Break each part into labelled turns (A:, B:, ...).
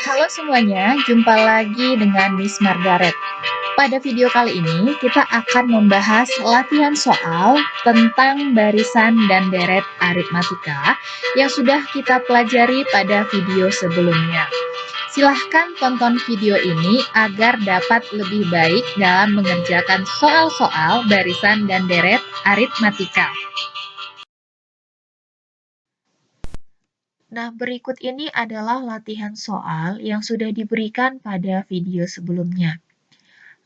A: Halo semuanya, jumpa lagi dengan Miss Margaret. Pada video kali ini, kita akan membahas latihan soal tentang barisan dan deret aritmatika yang sudah kita pelajari pada video sebelumnya. Silahkan tonton video ini agar dapat lebih baik dalam mengerjakan soal-soal barisan dan deret aritmatika. Nah, berikut ini adalah latihan soal yang sudah diberikan pada video sebelumnya.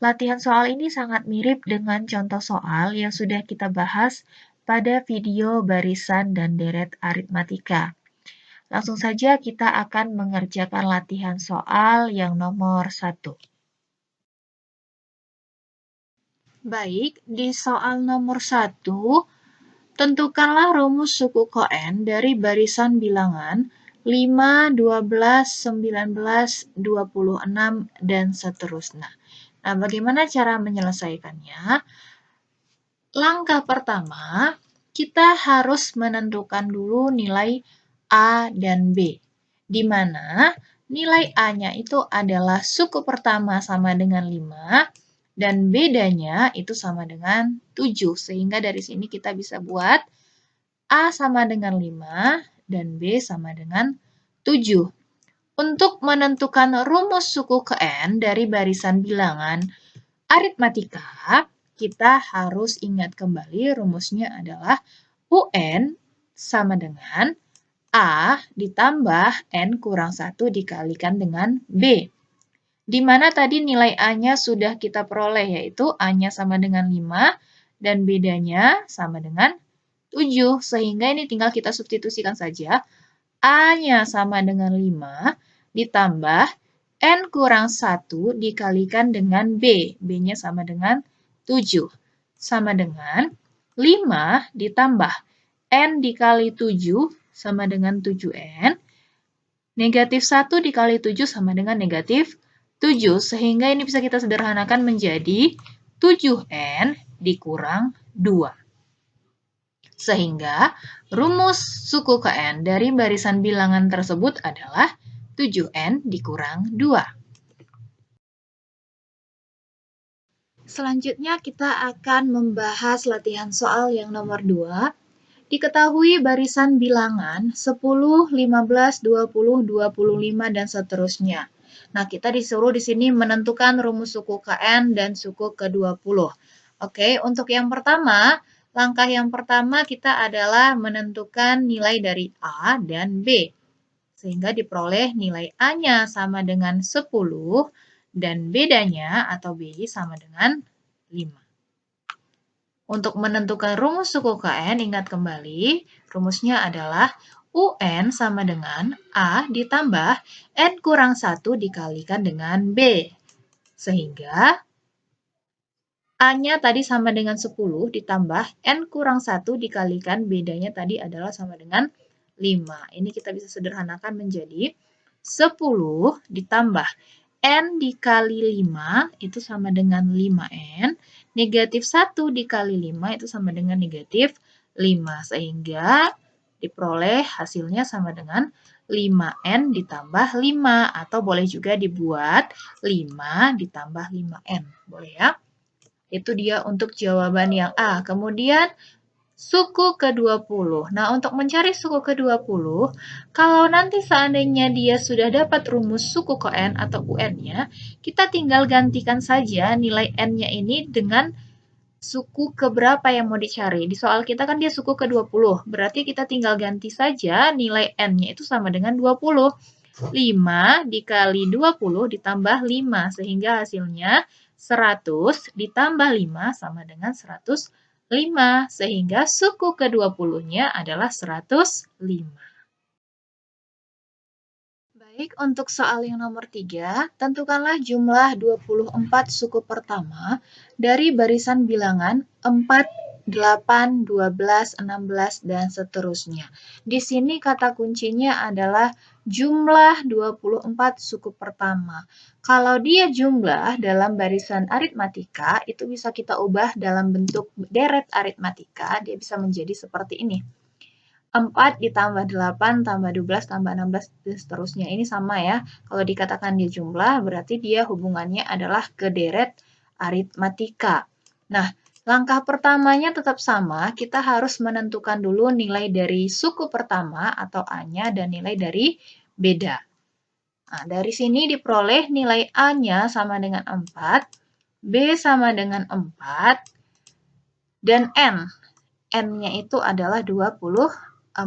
A: Latihan soal ini sangat mirip dengan contoh soal yang sudah kita bahas pada video barisan dan deret aritmatika. Langsung saja kita akan mengerjakan latihan soal yang nomor 1. Baik, di soal nomor 1, tentukanlah rumus suku koen dari barisan bilangan 5, 12, 19, 26, dan seterusnya. Nah, bagaimana cara menyelesaikannya? Langkah pertama, kita harus menentukan dulu nilai A dan B, di mana nilai A-nya itu adalah suku pertama sama dengan 5, dan bedanya itu sama dengan 7. Sehingga dari sini kita bisa buat A sama dengan 5 dan B sama dengan 7. Untuk menentukan rumus suku ke N dari barisan bilangan aritmatika, kita harus ingat kembali rumusnya adalah UN sama dengan A ditambah N kurang 1 dikalikan dengan B. Di mana tadi nilai A-nya sudah kita peroleh, yaitu A-nya sama dengan 5 dan bedanya sama dengan 7. Sehingga ini tinggal kita substitusikan saja. A-nya sama dengan 5 ditambah N kurang 1 dikalikan dengan B. B-nya sama dengan 7. Sama dengan 5 ditambah N dikali 7 sama dengan 7N. Negatif 1 dikali 7 sama dengan negatif 7. Sehingga ini bisa kita sederhanakan menjadi 7N dikurang 2. Sehingga rumus suku KN dari barisan bilangan tersebut adalah 7N dikurang 2. Selanjutnya kita akan membahas latihan soal yang nomor 2. Diketahui barisan bilangan 10, 15, 20, 25, dan seterusnya. Nah, kita disuruh di sini menentukan rumus suku KN dan suku ke-20. Oke, untuk yang pertama, langkah yang pertama kita adalah menentukan nilai dari A dan B. Sehingga diperoleh nilai A-nya sama dengan 10 dan bedanya atau B sama dengan 5. Untuk menentukan rumus suku KN, ingat kembali, rumusnya adalah UN sama dengan A ditambah N kurang 1 dikalikan dengan B. Sehingga A-nya tadi sama dengan 10 ditambah N kurang 1 dikalikan bedanya tadi adalah sama dengan 5. Ini kita bisa sederhanakan menjadi 10 ditambah N dikali 5 itu sama dengan 5N. Negatif 1 dikali 5 itu sama dengan negatif 5. Sehingga diperoleh hasilnya sama dengan 5N ditambah 5. Atau boleh juga dibuat 5 ditambah 5N. Boleh ya? Itu dia untuk jawaban yang A. Kemudian suku ke-20. Nah, untuk mencari suku ke-20, kalau nanti seandainya dia sudah dapat rumus suku ke N atau UN-nya, kita tinggal gantikan saja nilai N-nya ini dengan suku keberapa yang mau dicari. Di soal kita kan dia suku ke-20, berarti kita tinggal ganti saja nilai N-nya itu sama dengan 20. 5 dikali 20 ditambah 5, sehingga hasilnya 100 ditambah 5 sama dengan 105, sehingga suku ke-20-nya adalah 105. Baik, untuk soal yang nomor 3, tentukanlah jumlah 24 suku pertama dari barisan bilangan 4, 8, 12, 16, dan seterusnya. Di sini kata kuncinya adalah jumlah 24 suku pertama. Kalau dia jumlah dalam barisan aritmatika, itu bisa kita ubah dalam bentuk deret aritmatika, dia bisa menjadi seperti ini. 4 ditambah 8 tambah 12 tambah 16 dan seterusnya. Ini sama ya. Kalau dikatakan dia jumlah, berarti dia hubungannya adalah ke deret aritmatika. Nah, langkah pertamanya tetap sama. Kita harus menentukan dulu nilai dari suku pertama atau A-nya dan nilai dari beda. Nah, dari sini diperoleh nilai A-nya sama dengan 4, B sama dengan 4, dan N. N-nya itu adalah 24.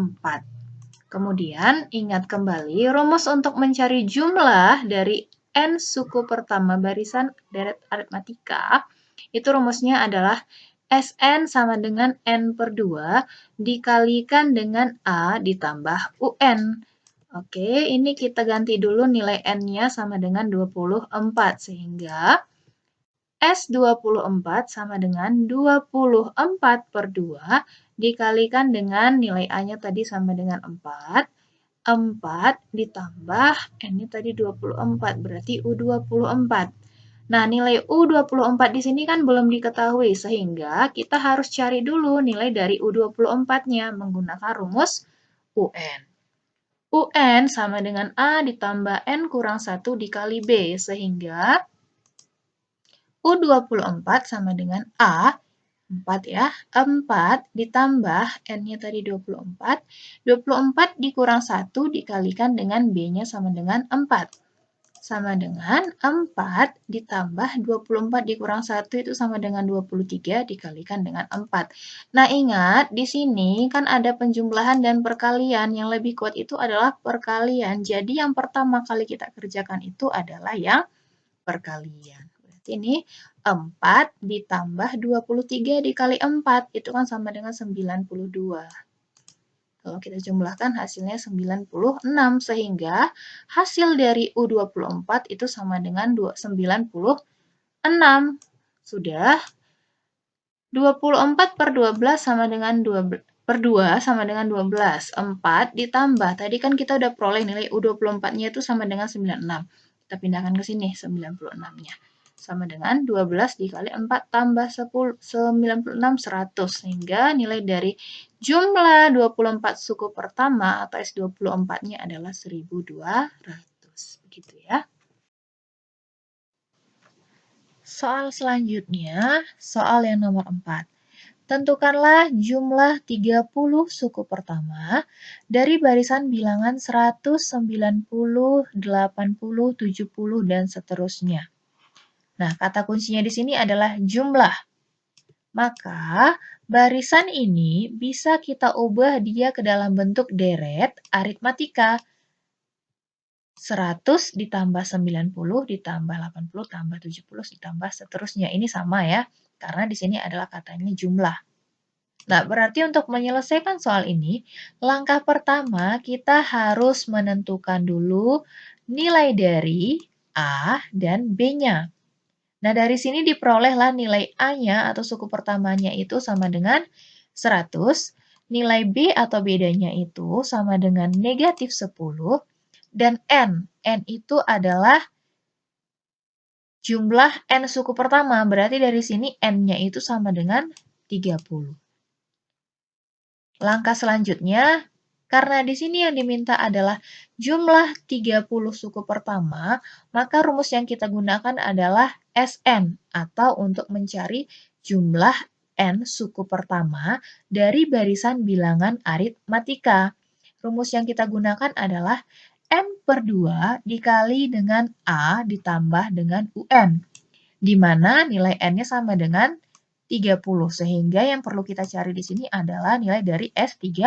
A: Kemudian, ingat kembali, rumus untuk mencari jumlah dari N suku pertama barisan deret aritmatika, itu rumusnya adalah Sn sama dengan N per 2 dikalikan dengan A ditambah UN. Oke, ini kita ganti dulu nilai N-nya sama dengan 24, sehingga S24 sama dengan 24 per 2 dikalikan dengan nilai A-nya tadi sama dengan 4. 4 ditambah N-nya tadi 24, berarti U24. Nah, nilai U24 di sini kan belum diketahui, sehingga kita harus cari dulu nilai dari U24-nya menggunakan rumus UN. UN sama dengan A ditambah N kurang 1 dikali B, sehingga U24 sama dengan A, 4 ya, 4 ditambah N-nya tadi 24, 24 dikurang 1 dikalikan dengan B-nya sama dengan 4. Sama dengan 4 ditambah 24 dikurang 1 itu sama dengan 23 dikalikan dengan 4. Nah, ingat, di sini kan ada penjumlahan dan perkalian. Yang lebih kuat itu adalah perkalian. Jadi, yang pertama kali kita kerjakan itu adalah yang perkalian. Ini 4 ditambah 23 dikali 4, itu kan sama dengan 92. Kalau kita jumlahkan hasilnya 96, sehingga hasil dari U24 itu sama dengan 96. Sudah. 24 per 12 sama dengan 2 per 2 sama dengan 12. 4 ditambah, tadi kan kita udah peroleh nilai U24-nya itu sama dengan 96. Kita pindahkan ke sini, 96-nya. Sama dengan 12 dikali 4 tambah 10, 96, 100. Sehingga nilai dari jumlah 24 suku pertama atau S24-nya adalah 1200. Begitu ya. Soal selanjutnya, soal yang nomor 4. Tentukanlah jumlah 30 suku pertama dari barisan bilangan 100, 90, 80, 70, dan seterusnya. Nah, kata kuncinya di sini adalah jumlah. Maka, barisan ini bisa kita ubah dia ke dalam bentuk deret aritmatika. 100 ditambah 90 ditambah 80 tambah 70 ditambah seterusnya. Ini sama ya, karena di sini adalah katanya jumlah. Nah, berarti untuk menyelesaikan soal ini, langkah pertama kita harus menentukan dulu nilai dari A dan B-nya. Nah, dari sini diperolehlah nilai A-nya atau suku pertamanya itu sama dengan 100, nilai B atau bedanya itu sama dengan negatif 10, dan N. N itu adalah jumlah N suku pertama, berarti dari sini N-nya itu sama dengan 30. Langkah selanjutnya, karena di sini yang diminta adalah jumlah 30 suku pertama, maka rumus yang kita gunakan adalah Sn, atau untuk mencari jumlah N suku pertama dari barisan bilangan aritmatika. Rumus yang kita gunakan adalah N per 2 dikali dengan A ditambah dengan UN, di mana nilai N-nya sama dengan 30, sehingga yang perlu kita cari di sini adalah nilai dari S30.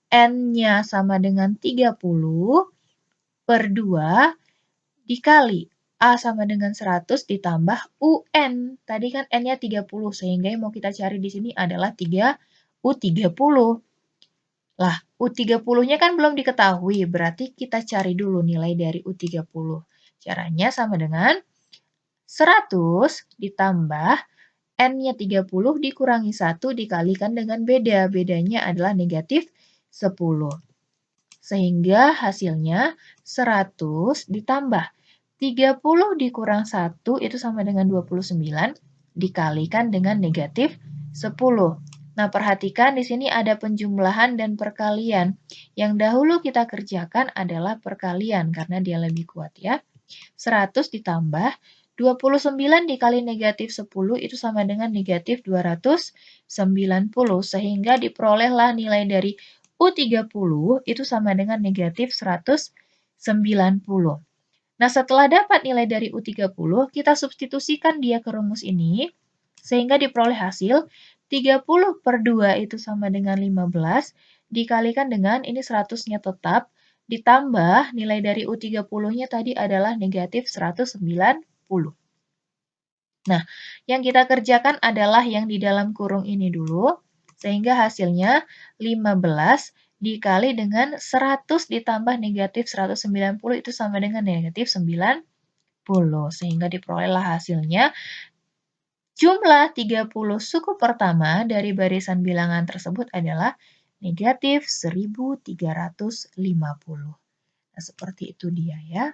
A: N-nya sama dengan 30 per 2 dikali A sama dengan 100 ditambah UN. Tadi kan N-nya 30, sehingga yang mau kita cari di sini adalah U30. Lah, U30-nya kan belum diketahui, berarti kita cari dulu nilai dari U30. Caranya sama dengan 100 ditambah N-nya 30 dikurangi 1 dikalikan dengan beda. Bedanya adalah negatif 10. Sehingga hasilnya 100 ditambah 30 dikurang 1 itu sama dengan 29 dikalikan dengan negatif 10. Nah, perhatikan di sini ada penjumlahan dan perkalian. Yang dahulu kita kerjakan adalah perkalian karena dia lebih kuat ya. 100 ditambah 29 dikali negatif 10 itu sama dengan negatif 290, sehingga diperolehlah nilai dari U30 itu sama dengan negatif 190. Nah, setelah dapat nilai dari U30, kita substitusikan dia ke rumus ini, sehingga diperoleh hasil 30 per 2 itu sama dengan 15, dikalikan dengan ini 100-nya tetap, ditambah nilai dari U30-nya tadi adalah negatif 190. Nah, yang kita kerjakan adalah yang di dalam kurung ini dulu, sehingga hasilnya 15 dikali dengan 100 ditambah negatif 190 itu sama dengan negatif 90. Sehingga diperolehlah hasilnya jumlah 30 suku pertama dari barisan bilangan tersebut adalah negatif 1350. Nah, seperti itu dia ya.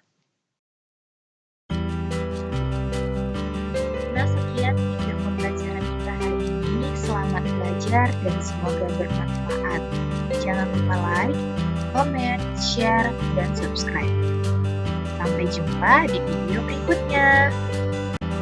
A: Nah, sekian video pembelajaran kita hari ini. Selamat belajar dan semoga bermanfaat. Jangan lupa like, comment, share, dan subscribe. Sampai jumpa di video berikutnya.